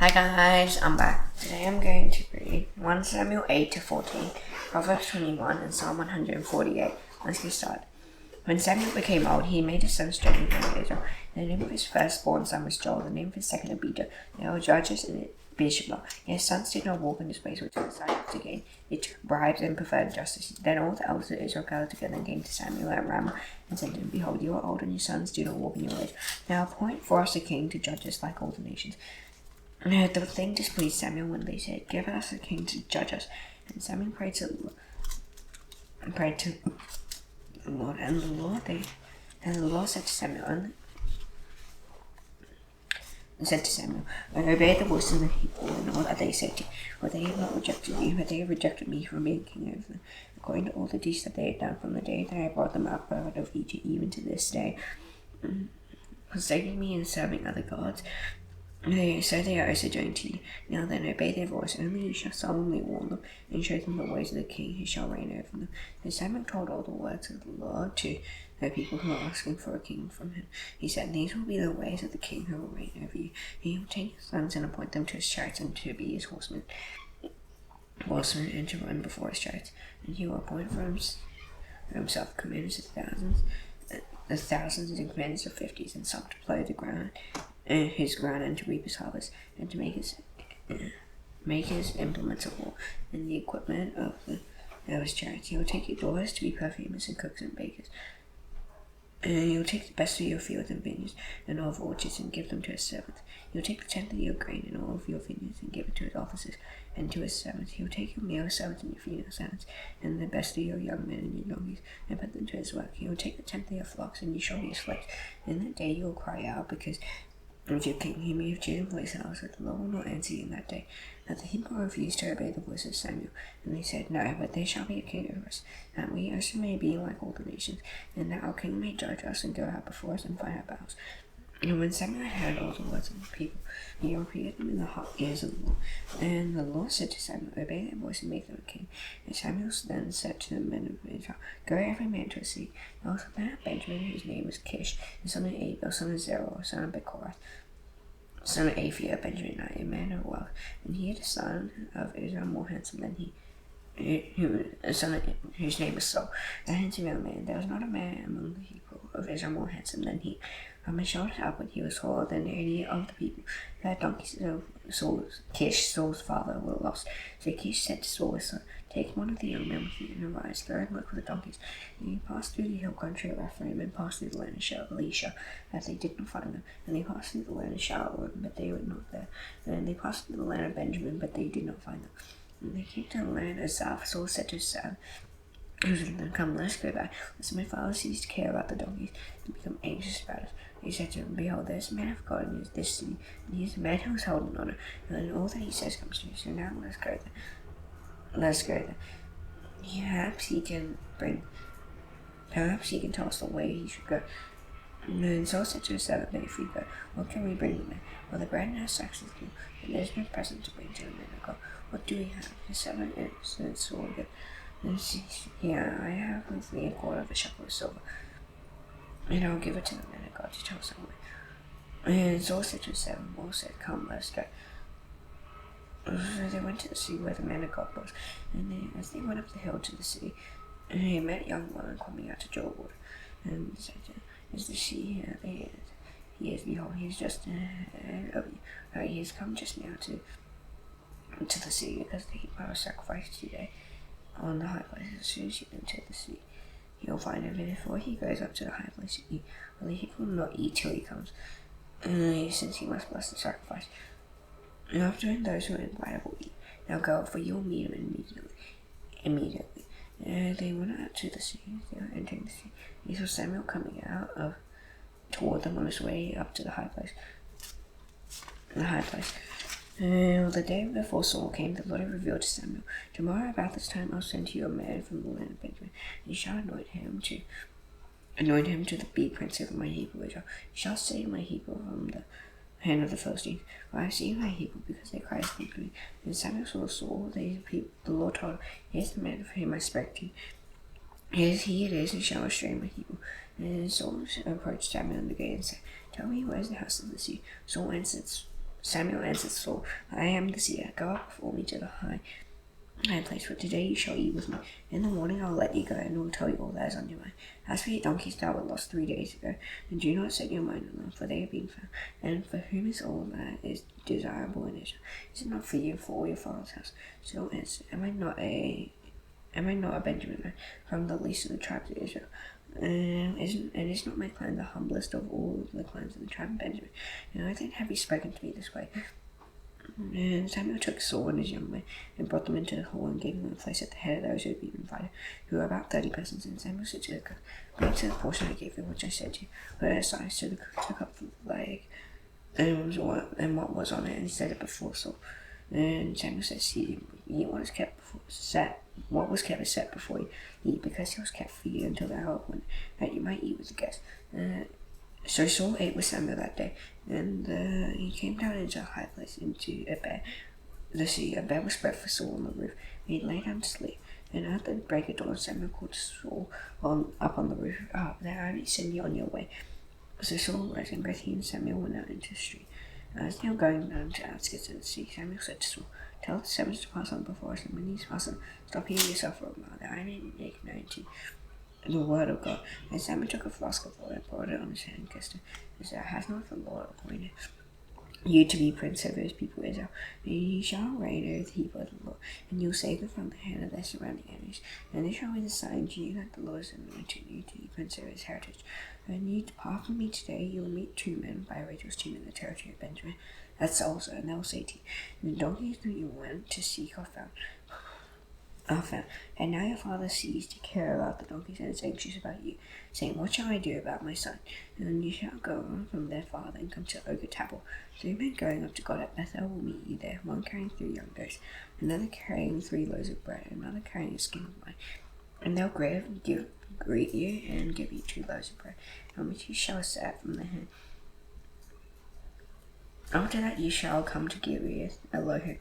Hi guys, I'm back. Today I'm going to read 1 Samuel 8 to 14, Proverbs 21, and Psalm 148. Let's get started. When Samuel became old, he made his sons judges over Israel. The name of his firstborn son was Joel, the name of his second Abijah. They were judges in Bishop. His sons did not walk in his ways, which they decided to gain. They took bribes and preferred justice. Then all the elders of Israel gathered together and came to Samuel at Ramah and said to him, Behold, you are old, and your sons do not walk in your ways. Now appoint for us a king to judge us like all the nations. And the thing displeased Samuel when they said, Give us a king to judge us. And Samuel prayed to the Lord, and the Lord said to Samuel, Obey the voice of the people and all that they say to you, for they have not rejected you, but they have rejected me from being king over them, according to all the deeds that they have done from the day that I brought them out of Egypt, even to this day, forsaking me and serving other gods. So they are also joined to you. Now then, obey their voice, only you shall solemnly warn them, and show them the ways of the king who shall reign over them. Then Samuel told all the words of the Lord to the people who are asking for a king from him. He said, These will be the ways of the king who will reign over you. He will take his sons and appoint them to his chariots and to be his horsemen, and to run before his chariots. And he will appoint for himself commanders of thousands and commanders of fifties, and some to plow the ground, his ground, and to reap his harvest, and to make his implements of war, and the equipment of his chariots. He will take your daughters to be perfumers and cooks and bakers. And he will take the best of your fields and vineyards and all of orchards and give them to his servants. He will take the tenth of your grain and all of your vineyards and give it to his officers and to his servants. He will take your male servants and your female servants and the best of your young men and your donkeys and put them to his work. He will take the tenth of your flocks, and you shall be his slaves. In that day you will cry out because of your king. He may have chosen for his house, but the Lord will not answer you in that day. Now the people refused to obey the voice of Samuel, and they said, No, but there shall be a king over us, that we also may be like all the nations, and that our king may judge us and go out before us and fight our battles. And when Samuel heard all the words of the people, he repeated them in the ears of the Lord. And the Lord said to Samuel, Obey their voice and make them a king. And Samuel then said to the men of Israel, Go every man to a city. There was a man of Benjamin whose name was Kish, the son of Abel, son of Zerah, son of Bechorath, son of Aphia, Benjamin, a man of wealth. And he had a son of Israel more handsome than he, a son whose name was Saul, a handsome young man. There was not a man among the people of Israel more handsome than he. From his shoulders upward he was taller than any of the people. The donkeys of Saul's father, were lost. So Kish said to Saul his son, Take one of the young men with you and arise, go and look for the donkeys. And he passed through the hill country of Ephraim and passed through the land of Elisha, but they did not find them. And they passed through the land of Shaul, but they were not there. And they passed through the land of Benjamin, but they did not find them. And they came to the land of Zaph. Saul said to his son, Come, let us go back, lest my father cease to care about the donkeys and become anxious about us. He said to him, Behold, there is a man of God in this city, and he is a man who is held in honor, and all that he says comes true. So now let us go there. Perhaps he can tell us the way he should go. And then Saul said to his servant, If we go, what can we bring them in? Well, the bread and our sacks is new, and there is no present to bring to the men of God. What do we have? His servant answered Saul again, Here I have with me a quarter of a shekel of silver, and I will give it to the men of God to tell us the way. And Saul said to his servant, said, Come, let us go. So they went to the city where the man of God was, and as they went up the hill to the city, he met a young woman coming out to draw water, and said to him, Is the sea here? He is, behold, he is just ahead of you. He has come just now to the city, because they keep our sacrifice today on the high place. As soon as you enter the city, he will find him, and before he goes up to the high place to eat, he will not eat till he comes, since he must bless the sacrifice. And after those who are invited will eat. Now go, for you will meet him immediately. They went out to the city. They were entering the city. He saw Samuel coming out toward them on his way up to the high place. The day before Saul came, the Lord revealed to Samuel, Tomorrow about this time I'll send to you a man from the land of Benjamin, and you shall anoint him to be prince over my people Israel. You shall save my people from the hand of the Philistines. For I have seen my people, because they cry against me. And Samuel saw the Lord told him, Here's the man for whom I spoke to you. He it is who shall restrain my people. And Saul approached Samuel in the gate and said, Tell me, where is the house of the sea? Saul answered Samuel answered Saul, I am the seer. Go up before me to the high place, for today you shall eat with me. In the morning I will let you go, and will tell you all that is on your mind. As for your donkeys thou were lost 3 days ago, and do not set your mind on them, for they have been found. And for whom is all that is desirable in Israel? Is it not for you, for all your father's house? So answered, Am I not a Benjamin man, from the least of the tribes of Israel? And is not my clan the humblest of all the clans of the tribe of Benjamin? And then have you spoken to me this way? And Samuel took Saul and his young men and brought them into the hall and gave them a place at the head of those who had been invited, who were about 30 persons. And Samuel said to the cook, Bring to the portion I gave you, which I said to you. Put it aside. So the cook took up the leg and what was on it, and set it before Saul. And Samuel said, See, eat what was kept is set before you. Eat, because it was kept for you until the hour when that you might eat with the guests. So Saul ate with Samuel that day, and he came down into a high place, into a bed. A bed was spread for Saul on the roof, and he lay down to sleep. And at the break of dawn, Samuel called Saul up on the roof, there I may send you on your way. So Saul rose, and both he and Samuel went out into the street. As they were going down to the outskirts of the sea, Samuel said to Saul, Tell the servants to pass on before us, and when these pass on, stop here yourself for a while, that I may make known to you the word of God. And Samuel took a flask of oil and poured it on his head and kissed him, and said, Has not the Lord appointed you to be prince over his people Israel? And you shall reign over the people of the Lord, and you will save them from the hand of their surrounding enemies. And this shall be the sign to you that the Lord has anointed you to be prince over his heritage. And you depart from me today, you will meet 2 men by Rachel's tomb in the territory of Benjamin. That's also, and they will say to you, The donkeys that you went to seek are found. And now your father ceased to care about the donkeys and is anxious about you, saying, What shall I do about my son? And then you shall go on from their father and come to Ogotabel. 3 men going up to God at Bethel will meet you there, one carrying 3 young goats, another carrying 3 loaves of bread, another carrying a skin of wine. And they'll greet you and give you 2 loaves of bread, on which you shall set from the hand. After that you shall come to Gibeath Elohim,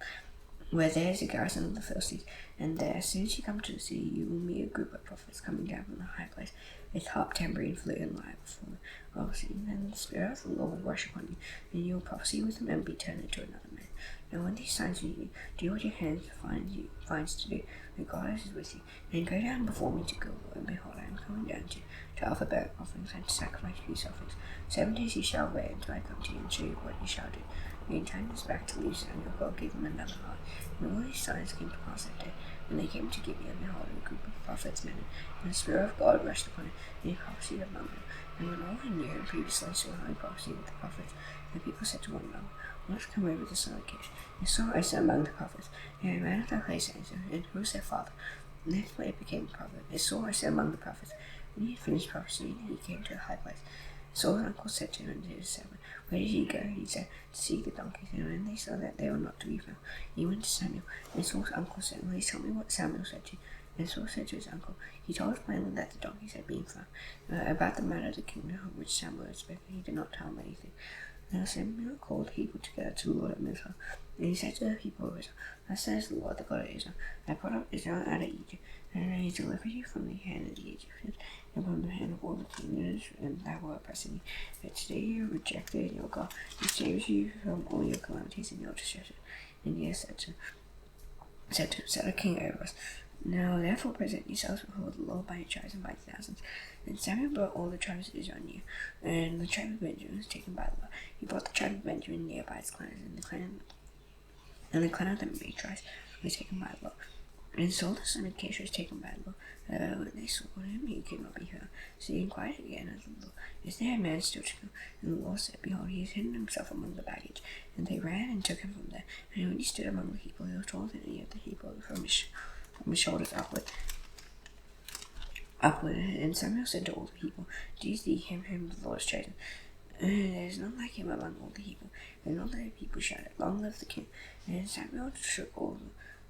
where there is a garrison of the Philistines, and there, as soon as you come to the city, you will meet a group of prophets coming down from the high place, with harp, tambourine, flute, and lyre before them. Obviously, then the Spirit of the Lord will rush upon you, and you will prophesy with them and be turned into another man. Now when these signs meet you, do what your hands finds to do, and God is with you. And go down before me to Gilgal, and behold, I am coming down to offer burnt offerings and to sacrifice peace offerings. 7 days you shall wait until I come to you and show you what you shall do. And he turned his back to leave Samuel, God gave him another heart. And all these signs came to pass that day. When they came to Gibeah, and behold, a group of prophets met him, and the Spirit of God rested upon him, and he prophesied among them. And when all who knew him previously saw how he prophesied with the prophets, the people said to one another, Let us come over the son of Kish. And Saul rose among the prophets, and a man of that place answered, And who is their father? And therefore it became a prophet. And Saul rose among the prophets. When he had finished prophesying, he came to a high place. Saul's uncle said to him and to his servant, Where did you go? He said, To seek the donkeys. And when they saw that they were not to be found, he went to Samuel. And Saul's uncle said, Please tell me what Samuel said to you. And Saul said to his uncle, He told us plainly that the donkeys had been found. About the matter of the kingdom of which Samuel had spoken, he did not tell him anything. Now Samuel called the people together to the Lord at Mizpah. And he said to the people of Israel, Thus says the Lord, the God of Israel, I brought up Israel out of Egypt, and I delivered you from the hand of the Egyptians, and from the hand of all the kingdoms that were oppressing you. But today you have rejected your God, who saves you from all your calamities and your distresses. And he said to him, Set a king over us. Now therefore present yourselves before the Lord by your tribes and by thousands. Then Samuel brought all the tribes of Israel near, and the tribe of Benjamin was taken by the Lord. He brought the tribe of Benjamin near by its clans, and the clan of the Matrites was taken by the Lord. And Saul the son of Kish was taken by the Lord. When they saw him, he could not be found. So he inquired again of the Lord, Is there a man still to come? And the Lord said, Behold, he has hidden himself among the baggage. And they ran and took him from there. And when he stood among the people, he was taller than any of the people from his shoulders upward. And Samuel said to all the people, Do you see him whom the Lord has chosen? There is none like him among all the people. And all the people shouted, Long live the king. And Samuel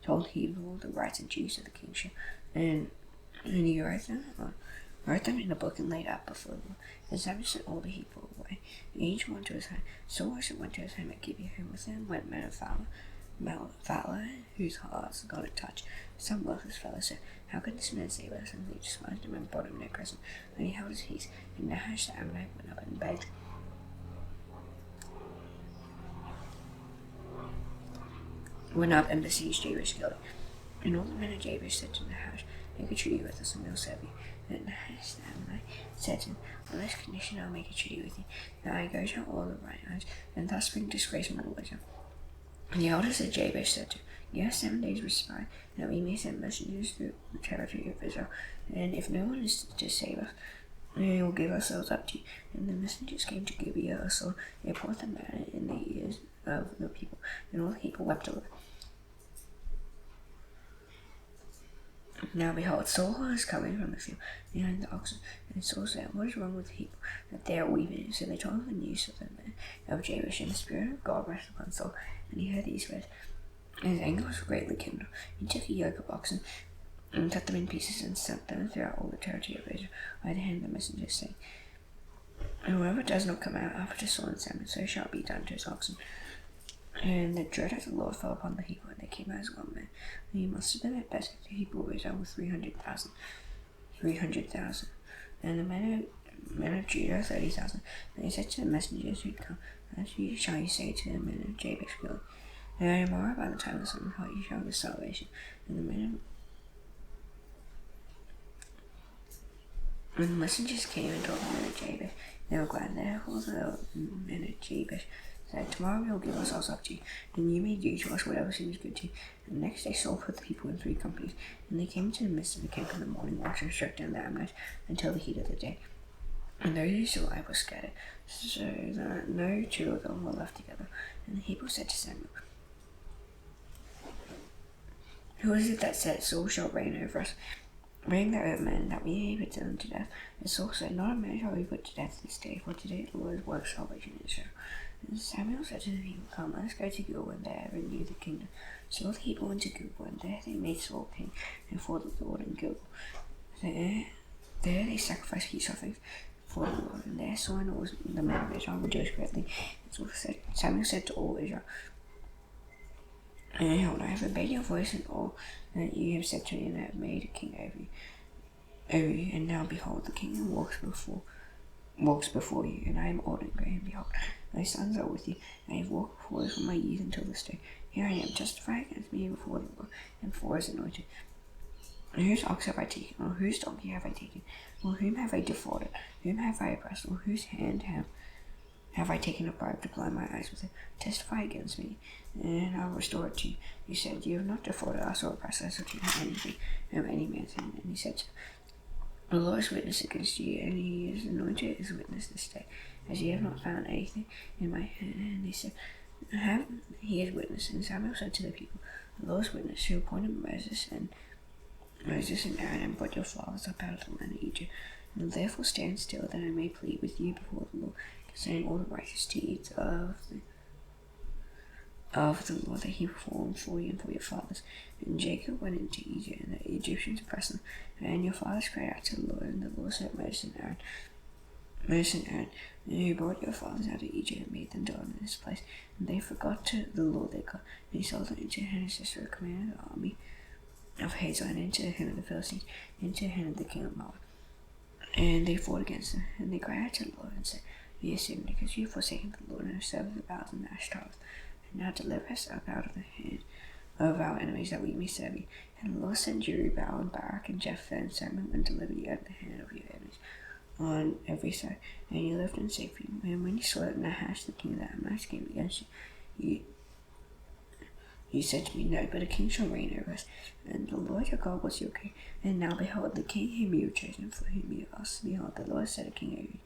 told the people the rights and duties of the kingship. And he wrote them in a book and laid out before them. And Samuel sent all the people away, and each one to his home. Saul also went to his home at Gibeah, and with him went men of valor, whose hearts God had touched. Some worthless fellow said, How can this man save us? And they despised him and brought him no present. And he held his peace. And Nahash the Ammonite went up and begged went up and besieged Jabesh guilding. And all the men of Jabesh said to Nahash, make a treaty with us and we'll serve you. And Nahash the Ammonite said to him, on this condition I'll make a treaty with you, that I go to all the right eyes, and thus bring disgrace on my wisdom. And the elders of Jabesh said to him, give us 7 days' respite, that we may send messengers through the territory of Israel, and if no one is to save us, we will give ourselves up to you. And the messengers came to Gibeah, so they poured the matter in the ears of the people, and all the people wept over it. Now behold, Saul was coming from the field behind the oxen, and Saul said, what is wrong with the people, that they are weeping? So they told him the news of the men of Jabesh, and the Spirit of God rested upon Saul, and he heard these words. And his anger was greatly kindled. He took a yoke of oxen, and cut them in pieces, and sent them throughout all the territory of Israel by the hand of the messengers, saying, whoever does not come out after Saul and Samuel, so shall be done to his oxen. And the dread of the Lord fell upon the people, and they came out as one man. And he mustered them at best, the people of Israel with 300,000. And the men of Judah 30,000. And he said to the messengers who had come, as shall you say to the men of Jabesh Gilead, tomorrow by the time of the sun you shall have salvation. And the messengers came and told the men of Jabesh, they were glad. Therefore the men of Jabesh said, tomorrow we will give ourselves up to you, and you may do to us whatever seems good to you. And the next day Saul put the people in 3 companies, and they came into the midst of the camp in the morning watch and struck down the Ammonites until the heat of the day. And those who survived were scattered, so that no 2 of them were left together. And the people said to Samuel, who is it that said, Saul shall reign over us? Bring the old men, that we may put them to death. And Saul said, not a man shall be put to death this day, for today the Lord works salvation in Israel. And Samuel said to the people, come, let us go to Gilgal, and there renew the kingdom. So the people went to Gilgal, and there they made Saul king, and for the Lord in Gilgal. There they sacrificed peace offerings for the Lord, and there Saul and all the men of Israel rejoiced greatly. And Samuel said to all Israel, and behold, I have obeyed your voice in all that you have said to me, and I have made a king over you. And now behold, the king walks before you, and I am old and grey, and behold, my sons are with you. I have walked before you from my youth until this day. Here I am, justified against me before the Lord, and before his anointed. And whose ox have I taken, or whose donkey have I taken, or whom have I defrauded, whom have I oppressed, or whose hand have I taken a bribe to blind my eyes with it? Testify against me, and I will restore it to you. He said, you have not defrauded us or oppressed us, or taken anything of any man's hand. And he said, the Lord is witness against you, and he is anointed as witness this day, as ye have not found anything in my hand. And he said, he is witness. And Samuel said to the people, the Lord is witness, who appointed Moses and Aaron, and brought your fathers up out of the land of Egypt. And therefore stand still, that I may plead with you before the Lord, concerning all the righteous deeds of the Lord that he performed for you and for your fathers. And Jacob went into Egypt, and the Egyptians oppressed them. And your fathers cried out to the Lord, and the Lord sent Moses and Aaron, who brought your fathers out of Egypt and made them dwell in this place. And they forgot the Lord their God, and he sold them into the hand of Sisera, commander of the army of Hazor, and into the hand of the Philistines, into the hand of the king of Moab. And they fought against them, and they cried out to the Lord and said, we are sinned, because you have forsaken the Lord and have served the Baals and Ashtaroth. And now deliver us up out of the hand of our enemies, that we may serve you. And the Lord sent Jerubbaal and Barak and Jephthah and Samuel, and deliver you out of the hand of your enemies on every side. And you lived in safety. And when you saw that Nahash, the king of the Ammonites, came against you, you said to me, no, but a king shall reign over us, and the Lord your God was your king. And now behold, the king whom you have chosen, for whom you asked, behold, the Lord set a king over you.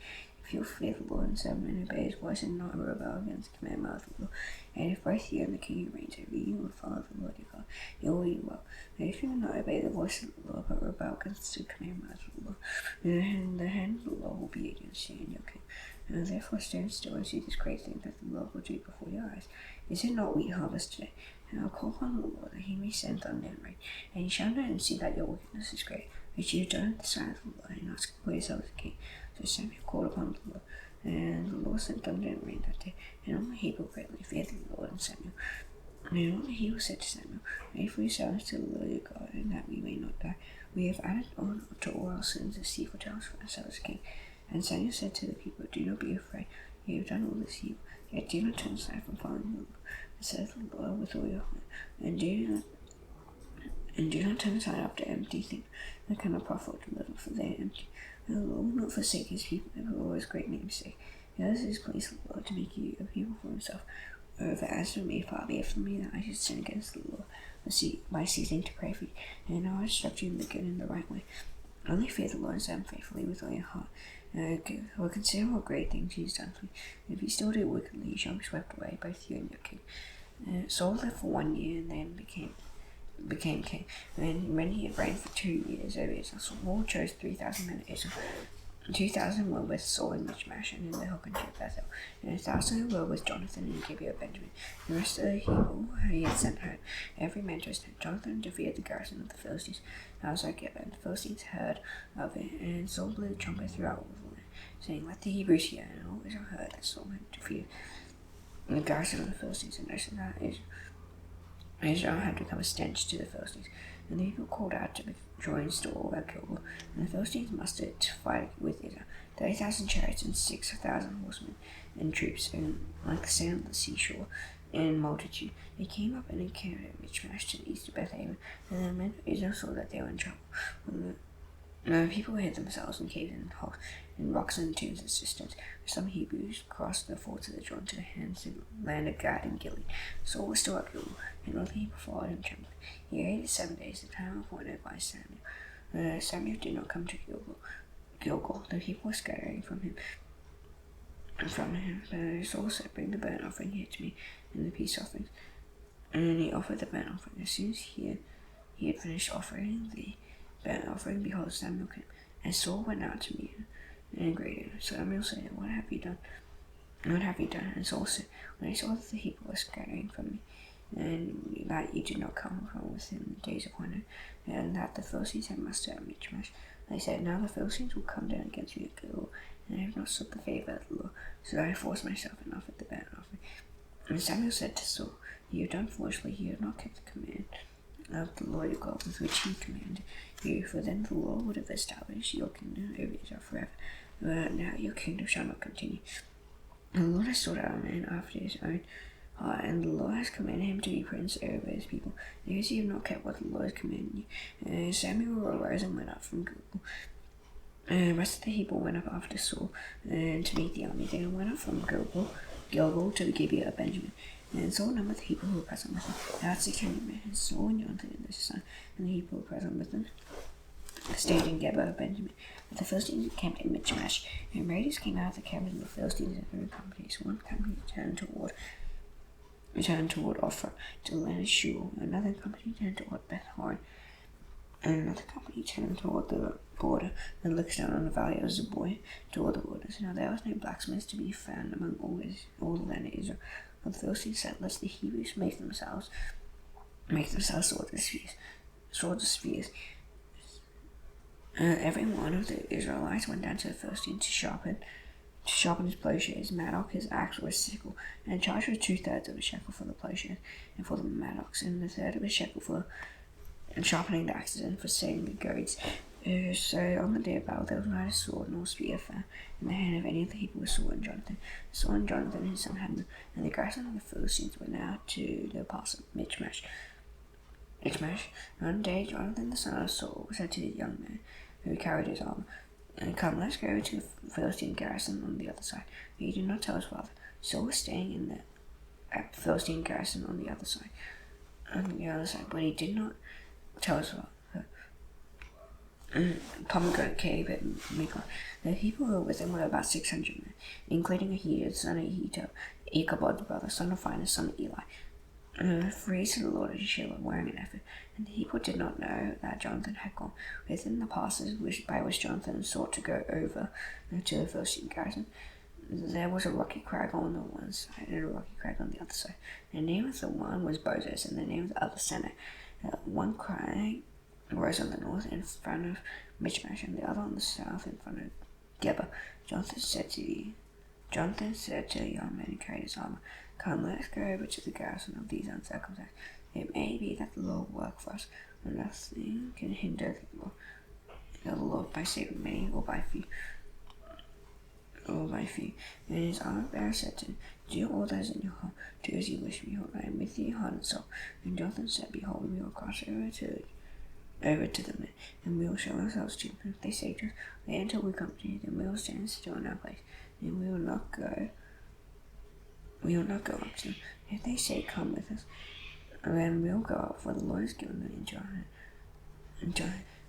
If you will fear the Lord and serve him and obey his voice, and not rebel against the commandment of the Lord, and if both you and the king who reigns over you will follow the Lord your God, you will do well. But if you will not obey the voice of the Lord, but rebel against the commandment of the Lord, then the hand of the Lord will be against you and your king. And therefore stand still and see this great thing that the Lord will do before your eyes. Is it not wheat harvest today? And I'll call upon the Lord, that he may send thunder and rain. And you shall know and see that your wickedness is great, which you have done at the sight of the Lord, and ask for yourself the king. So Samuel called upon the Lord, and the Lord sent thunder and rain that day. And all the people greatly feared the Lord and Samuel. And all the people said to Samuel, make for yourselves to the Lord your God, and that we may not die. We have added to all our sins a deceitful tales for ourselves king. And Samuel said to the people, do not be afraid, You have done all this evil, yet do not turn aside from following the Lord. Serve the Lord with all your heart, and do not turn aside after empty things that cannot profit little, for they are empty. And the Lord will not forsake his people, and for his great name's sake. It is his place, the Lord, to make you a people for himself. Moreover, as for me, far be it from me that I should sin against the Lord, by ceasing to pray for you, and I instruct you in the good and the right way. Only fear the Lord and serve him faithfully with all your heart. Or consider what great things he has done for you. If you still do wickedly, you shall be swept away, both you and your king. Saul lived for 1 year and then became king. And when he had reigned for 2 years over Israel, Saul chose 3,000 men of Israel. 2,000 were with Saul in Michmash and in the hill country of Bethel, and 1,000 were with Jonathan in Gibeah of Benjamin. The rest of the people he had sent home, every man to his tent. Jonathan defeated the garrison of the Philistines outside Gibeah, and the Philistines heard of it, and Saul blew the trumpet throughout all the land, saying, "Let the Hebrews hear." And all Israel heard that Saul had defeated the garrison of the Philistines, and noticed that Israel had become a stench to the Philistines. And the people called out to join Saul at Gilgal, and the Philistines mustered to fight with Israel 30,000 chariots and 6,000 horsemen and troops, and like the sand of the seashore in multitude. They came up and encamped at Michmash to the east of Bethaven, and the men of Israel saw that they were in trouble. When the people hid themselves in caves and holes, in rocks and tombs and cisterns. Some Hebrews crossed the fords of the Jordan to the hands of the land of Gad and Gilead. Saul was still at Gilgal, and all the people followed him trembling. He waited 7 days, the time appointed by Samuel. Samuel did not come to Gilgal. The people were scattering from him. But Saul said, "Bring the burnt offering here to me, and the peace offerings." And he offered the burnt offering. As soon as he had finished offering the burnt offering, behold, Samuel came, and Saul went out to meet him and greeted him. Samuel said, "What have you done?" And Saul said, "When I saw that the people were scattering from me, and that you did not come from within the days appointed, and that the Philistines had mustered at Michmash, I said, now the Philistines will come down against me at Gilgal, and I have not sought the favor of the Lord, so I forced myself and offered the burnt offering." And Samuel said to Saul, "You have done foolishly. You have not kept the command of the Lord your God with which he commanded you, for then the Lord would have established your kingdom over Israel forever. But now your kingdom shall not continue. And the Lord has sought out a man after his own heart, and the Lord has commanded him to be prince over his people. Because you have not kept what the Lord has commanded you." And Samuel arose and went up from Gilgal. And the rest of the people went up after Saul to meet the army. They went up from Gilgal to the Gibeah of Benjamin. And Saul numbered the people who were present with him, about 600 men. And Saul and Jonathan and their son, and the people who were present with them, stayed in Gibeah of Benjamin. But the Philistines encamped in Michmash, and raiders came out of the camp of the Philistines in 3 companies. One company turned toward Ophrah to the land of Shul. Another company turned toward Beth Horon, and another company turned toward the border and looked down on the valley of Zeboim toward the wilderness. Now there was no blacksmith to be found among all the land of Israel. But the Philistines said, "Lest the Hebrews make themselves swords of spears." Every one of the Israelites went down to the Philistines to sharpen his plowshares, mattock, his axe, or his sickle, and charged with 2/3 of a shekel for the plowshares and for the mattocks, and 1/3 of a shekel for sharpening the axes and for setting the goads. So on the day of battle there was neither sword nor spear found in the hand of any of the people with Saul and Jonathan. Saul and Jonathan his son had them, and the garrison of the Philistines went out to the pass of Michmash. One day Jonathan the son of Saul said to the young man who carried his armor, "Come, let's go to the Philistine garrison on the other side." But he did not tell his father. Saul was staying in the Philistine garrison on the other side, but he did not tell his father. Pomegranate Cave at Migron. The people who were with him were about 600 men, including Ahijah, son of Ahitub, Ichabod's brother, son of Phinehas, son of Eli. Praise to the Lord at Shiloh, wearing an ephod. And the people did not know that Jonathan had gone within the passes by which Jonathan sought to go over to the Philistine garrison. There was a rocky crag on the one side and a rocky crag on the other side. The name of the one was Bozez, and the name of the other Seneh. One crag rose on the north in front of Michmash, and the other on the south in front of Geba. Jonathan said to the young man who carried his armor, "Come, let us go over to the garrison of these uncircumcised. It may be that the Lord will work for us, and nothing can hinder the Lord by saving many or by few." all thy feet. And his armor bearer said to him, do all that is in your heart, do as you wish. Behold, I am with thee, heart and soul. And Jonathan said, behold, we will cross over to them, and we will show ourselves to them. If they say to us, wait until we come to you, then we will stand still in our place, and we will not go up to them. If they say, come with us, then we will go up, for the Lord has given them into our hand. And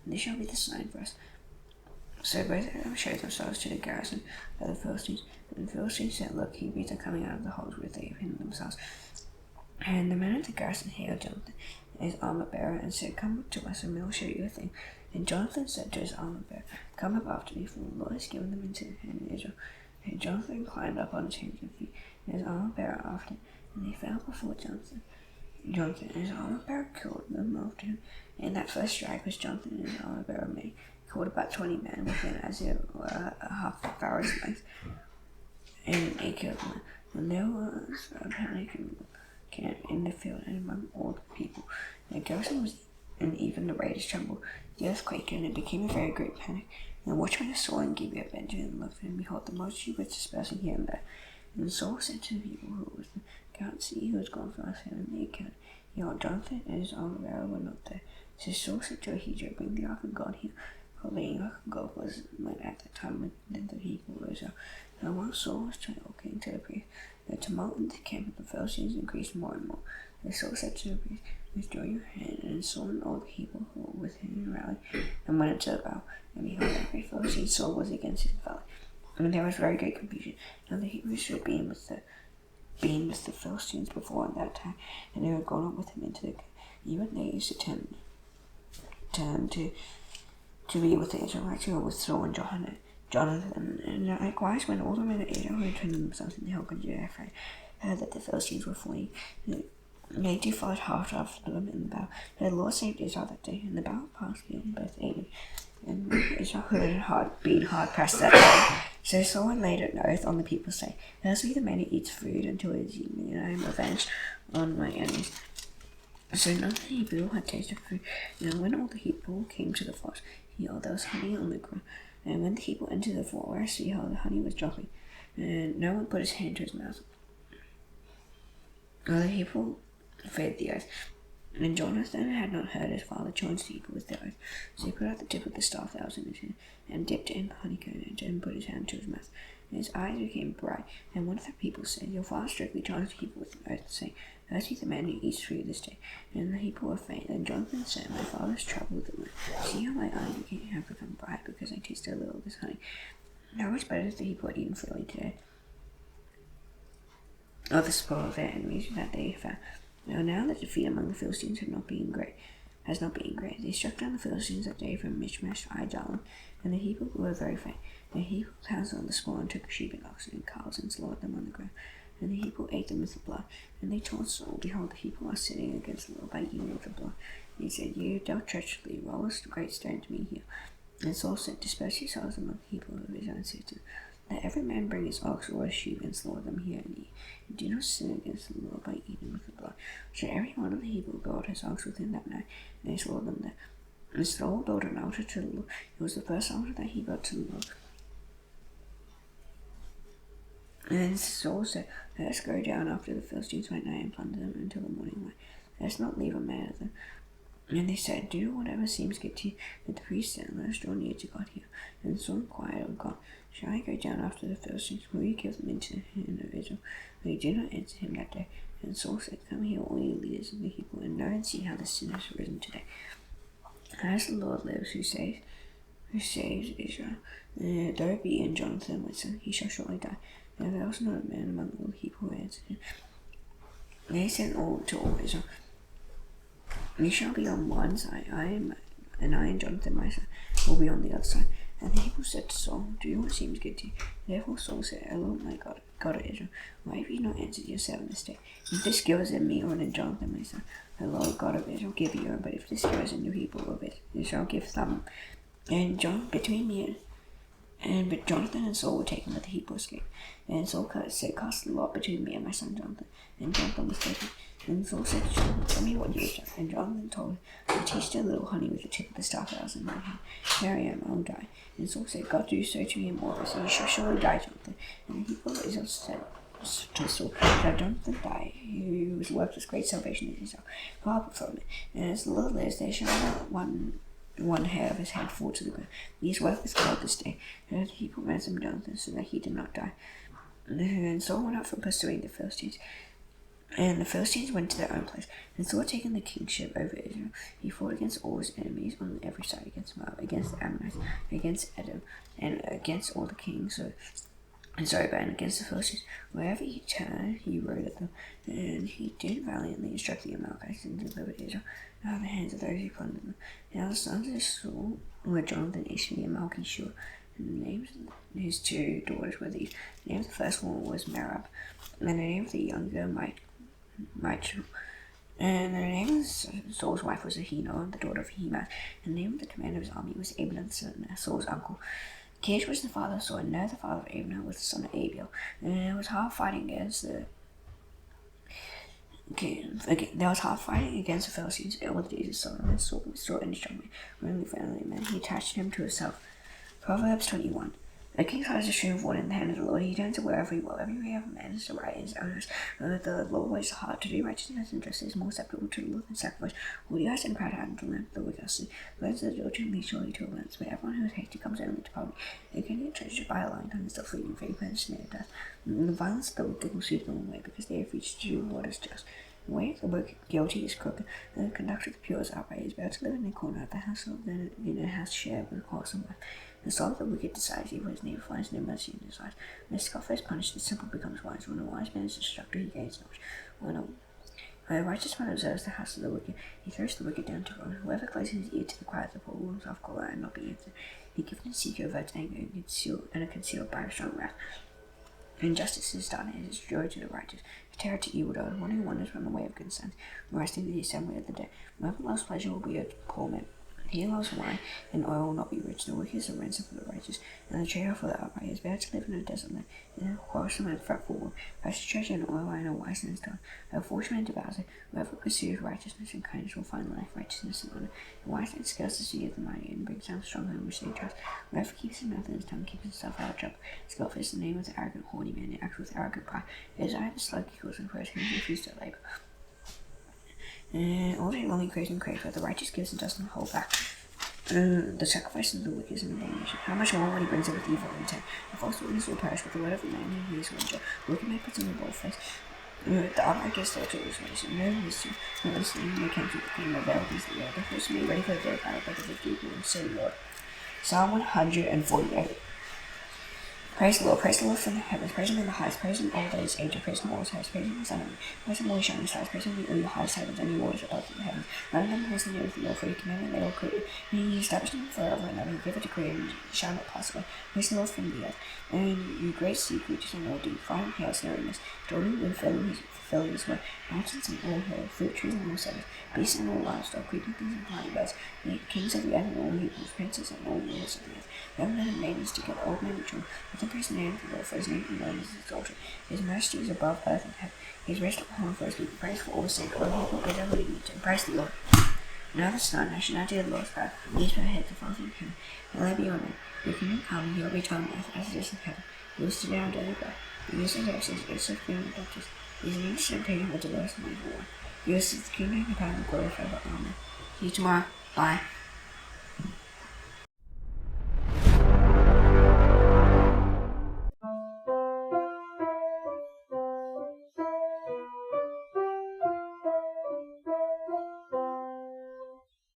this shall be the sign for us. So both of them showed themselves to the garrison of the Philistines. And the Philistines said, look, Hebrews are coming out of the holes where they have hidden themselves. And the men of the garrison hailed Jonathan, his armor bearer, and said, come up to us, and we will show you a thing. And Jonathan said to his armor bearer, come up after me, for the Lord has given them into the hand of Israel. And Jonathan climbed up on his hands and feet, and his armor bearer after him, and they fell before Jonathan. Jonathan and his armor bearer killed them after him. And that first strike was Jonathan and his armor bearer made. Killed about 20 men within as it were a half a hour's length. And they killed them. When there was a panic camp in the field and among all the people, the garrison was, and even the raiders trembled. The earth quaked, and it became a very great panic. And the watchman saw in Gibeah Benjamin looked, and behold, the multitude was dispersing here and there. And Saul said to the people who was there, go out and see who has gone for us, and they killed. Jonathan and his armor bearer were not there. So Saul said to Ahijah, bring the ark of God here. For the ark of God was at the time when the people rose up. And while Saul was talking to the priest, the tumult in the camp of the Philistines increased more and more. And Saul said to the priest, withdraw your hand. And Saul and all the people who were with him rallied and went into the battle. And behold, every Philistine Saul was against his valley. And there was very great confusion. Now the Hebrews had been with the Philistines before at that time, and they had gone up with him into the camp. Even they used to turn to be with the Israelites who were with Saul and Jonathan. And likewise, when all the men of Israel who had trained themselves in the hill country of Ephraim heard that the Philistines were fleeing, they too followed hard after them in the battle. And the Lord saved Israel that day, and the battle passed beyond both Aden and Israel, who had been hard pressed that day. So Saul had laid an oath on the people, saying, let us be the man who eats food until it is evening, and I am avenged on my enemies. So none of the Hebrew had tasted food. Now when all the people came to the fort, there was honey on the ground. And when the people entered the fort, where see how the honey was dropping, and no one put his hand to his mouth. All the people feared the oath. And Jonathan had not heard his father challenge the people with the oath. So he put out the tip of the staff that was in his hand, and dipped it in the honeycomb, and put his hand to his mouth. And his eyes became bright. And one of the people said, your father strictly challenged the people with an oath, saying, let us be the man who eats food this day. And the people were faint. And Jonathan said, my father's troubled with the word. See how my eyes have become bright, because I tasted a little of this honey. Now it's better if the people had eaten freely today of the spoil of their enemies that they found. Now the defeat among the Philistines has not been great. They struck down the Philistines that day from Michmash to Aijalon, and the people were very faint. And the people pounced on the spoil and took sheep and oxen and cows and slaughtered them on the ground. And the people ate them with the blood. And they told Saul, behold, the people are sitting against the Lord by eating with the blood. And he said, you dealt treacherously, roll a great stone to me here. And Saul said, disperse yourselves among the people of Israel, and said to them, let every man bring his ox or his sheep and slaughter them here and eat. And do not sin against the Lord by eating with the blood. So every one of the Hebrew brought his ox with him that night, and they slaughtered them there. And Saul built an altar to the Lord. It was the first altar that he built to the Lord. And then Saul said, let us go down after the Philistines by night and plunder them until the morning light. Let us not leave a man of them. And they said, do whatever seems good to you. And the priest said, let us draw near to God here. And Saul inquired of God, shall I go down after the Philistines? Will you give them into the hand of Israel? But he did not answer him that day. And Saul said, come here, all you leaders of the people, and know and see how the sin has risen today. As the Lord lives, who saves Israel, though it be in Jonathan with him, he shall surely die. And there was not a man among all the people who answered him. They said to all Israel, you shall be on one side, I and Jonathan my son will be on the other side. And the people said to Saul, do what seems good to you. Therefore Saul said, O Lord my God, God of Israel, why have you not answered your servant this day? If this goes in me or in Jonathan my son, the Lord God of Israel give you, but if this goes in your people of Israel, give some. And between me But Jonathan and Saul were taken with the Hebrew escape. And Saul said, "Cast the lot between me and my son Jonathan." And Jonathan was taken. And Saul said to Jonathan, "Tell me what you have done." And Jonathan told him, "I tasted a little honey with the tip of the staff that was in my hand. Here I am, I will die." And Saul said, "God do so to me and more, so you shall surely die, Jonathan." And the Hebrew of Israel said to Saul, "Shall Jonathan die, whose work was great salvation in himself? Far from it. And as the Lord lives, there shall not one hair of his head fall to the ground. His work was killed this day." And the Hebrew ransomed Jonathan so that he did not die. And Saul went out from pursuing the Philistines. And the Philistines went to their own place. And Saul had taken the kingship over Israel. He fought against all his enemies on every side, against Moab, against the Ammonites, against Edom, and against all the kings and against the Philistines. Wherever he turned, he rode at them. And he did valiantly and struck the Amalekites and delivered Israel out of the hands of those who plundered them. Now the sons of Saul were Jonathan, Ishvi, and Malchi-Shua. And the names of his two daughters were these. The name of the first one was Merab, and the name of the younger Michal. And the name of Saul's wife was Ahinoam, the daughter of Heman. And the name of the commander of his army was Abner, the son of Saul's uncle. Kish was the father of Saul, and Ner, the father of Abner, was the son of Abiel. And there was hard fighting against the Philistines all the days of Solomon. Saul was short and strong, only family man. He attached him to himself. Proverbs 21. A king's heart is a stream of water in the hand of the Lord. He turns it wherever he will. Every way of a man is to right in his own eyes. The Lord weighs the heart. To do righteousness and justice is more acceptable to the Lord than sacrifice. All the eyes and proud hand to lamp the wicked. The words of the diligent lead surely to a lance, but everyone who is hasty comes only to poverty. They can get treasured by a lion, and still fleeting favor and snare of death. The violence of the wicked will sweep them away, because they have reached to do what is just. The way of the wicked guilty is crooked, and the conduct of the pure is upright. It is better to live in a corner of the household than in a house shared with a quarrelsome wife. The soul of the wicked decides evil, his neighbor finds no mercy in his eyes. When a scoffer is punished, the simple becomes wise. When a wise man is instructed, he gains knowledge. When a righteous man observes the house of the wicked, he throws the wicked down to ruin. Whoever closes his ear to the cry of the poor will himself call out and not be answered. He gives and seeks averts anger and concealed by a strong wrath. Injustice is done, and it is joy to the righteous. A terror to evildoers, one who wanders from the way of good sense, resting in the assembly of the dead. Whoever loves pleasure will be a poor man. He loves wine, and oil will not be rich. The wicked is a ransom for the righteous, and the treasure for the upright. It is better to live in a desert land than a quarrelsome and fretful one. Precious treasure and oil and a wise man's done. A foolish man devours it. Whoever pursues righteousness and kindness will find life, righteousness, and honor. A wise man scales the seed of the mighty and brings down strong in which they trust. Whoever keeps his mouth in his tongue keeps himself out of trouble. Scoffer is the name of the arrogant, haughty man. It acts with arrogant pride. It is the slug he calls and prays him who refuses to labor. All day long he craves and craves, but the righteous gives and doesn't hold back. The sacrifice of the wicked is an abomination. How much more when he brings it with evil intent? The false witness will perish, with the word of the man he is venture. The wicked man puts on a bold face. The upright gives their to his ways. No wisdom, no listening, no counsel, no abilities. The first made ready for the day of battle, but the victory will say Lord. Psalm 148. Praise the Lord from the heavens, praise him in the highest, praise him all that is ages, praise him all his heights, praise him in the sun, praise him all his shining stars, praise him all your highest heavens and your waters above the heavens. None of them holds the name of the Lord, for he commanded they all created. He established them forever and ever, he gave it to create, and shall not pass away. Praise the Lord from the earth, and you great sea creatures and all deep, fire and hail, snow and mist, Jordan wind fill his way, mountains and all hill, fruit trees and all cedars, beasts and all livestock, creeping things and flying birds, the kings of the earth and all peoples, princes and all rulers of the earth, young men and maidens together, old men and children, let them praise the name of the Lord, for his name alone is exalted. His majesty is above earth and heaven. He has raised up a horn for his people, praise for all the sake of all people, is ever leading to him. Praise the Lord. Now the Son, nationality of the Lord's power, these are heads of Father in heaven, and let be your name. Your kingdom come, and your will be done on earth as it is in heaven. Give us today our daily bread. Give us our sins against us, freedom and justice. These are the temptation with the Lord's mighty one. Give us the kingdom and power and glory forever. Amen. See you tomorrow. Bye.